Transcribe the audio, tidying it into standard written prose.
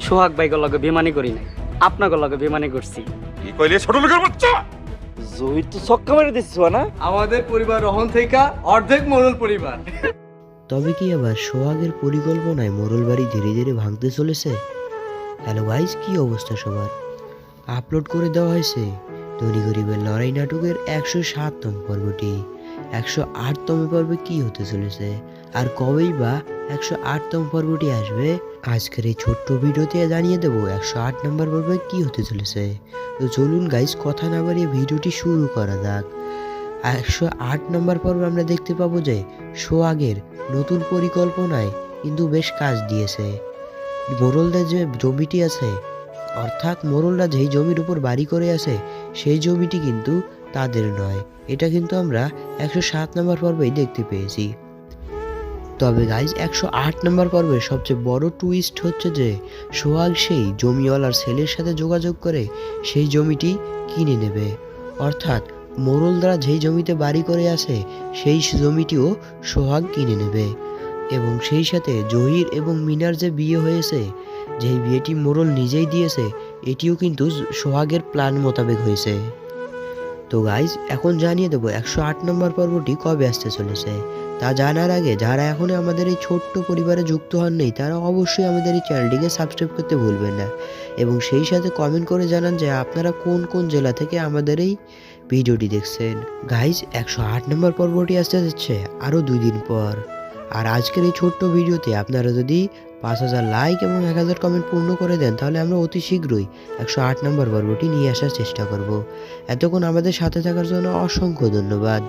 সোহাগ ভাইগর লগে বেমানি করি নাই, আপনাগর লগে বেমানি করছি। কি কইলে ছোট লোকের বাচ্চা? জহির তো ছক্কা মেরে দিচ্ছিস না? আমাদের পরিবার রহন থেকে অর্ধেক মোড়ল পরিবার। তবে কি আবার সোহাগের পরিকল্পনায় মোড়ল বাড়ি ধীরে ধীরে ভাঙতে চলেছে? হ্যালো গাইস, কি অবস্থা সবার? আপলোড করে দেওয়া হয়েছে ধনী গরিবের লড়াই নাটকের 107তম পর্বটি। 108তম পর্বে কি হতে চলেছে আর কবেই বা 108তম পর্বটি আসবে, আজকের এই ছোট্ট ভিডিওতে জানিয়ে দেবো 108 নম্বর পর্বে কি হতে চলেছে। তো চলুন গাইস, কথা না বাড়িয়ে ভিডিওটি শুরু করা যাক। 108 নম্বর পর্বে আমরা দেখতে পাবো যে সোহাগের নতুন পরিকল্পনায় কিন্তু বেশ কাজ দিয়েছে। মোড়লদের যে জমিটি আছে, অর্থাৎ মোড়লরা যেই জমির উপর বাড়ি করে আছে সেই জমিটি কিন্তু তাদের নয়। এটা কিন্তু আমরা 107 নম্বর পর্বেই দেখতে পেয়েছি। তবে গাইজ 108 নম্বর পর্বের সবচেয়ে বড় টুইস্ট হচ্ছে যে সোহাগ সেই জমিওয়ালার ছেলের সাথে যোগাযোগ করে সেই জমিটি কিনে নেবে। অর্থাৎ মোড়লরা যেই জমিতে বাড়ি করে আছে সেই জমিটিও সোহাগ কিনে নেবে। এবং সেই সাথে জহির এবং মিনার যে বিয়ে হয়েছে, যেই বিয়েটি মোড়ল নিজেই দিয়েছে, এটিও কিন্তু সোহাগের প্ল্যান মোতাবেক হয়েছে। তো গাইজ এখন জানিয়ে দেবো 108 নম্বর পর্বটি কবে আসতে চলেছে। তা জানার আগে যারা এখনও আমাদের এই ছোট্ট পরিবারে যুক্ত হন নাই, তারা অবশ্যই আমাদের এই চ্যানেলটিকে সাবস্ক্রাইব করতে ভুলবেন না। এবং সেই সাথে কমেন্ট করে জানান যে আপনারা কোন কোন জেলা থেকে আমাদের এই ভিডিওটি দেখছেন। গাইজ 108 নম্বর পর্বটি আসতে যাচ্ছে আরও 2 দিন পর। আর আজকের এই ছোট্ট ভিডিওতে আপনারা যদি 5000 লাইক এবং 1000 কমেন্ট পূর্ণ করে দেন, তাহলে আমরা অতি শীঘ্রই 108 নম্বর পর্বটি নিয়ে আসার চেষ্টা করব। এতক্ষণ আমাদের সাথে থাকার জন্য অসংখ্য ধন্যবাদ।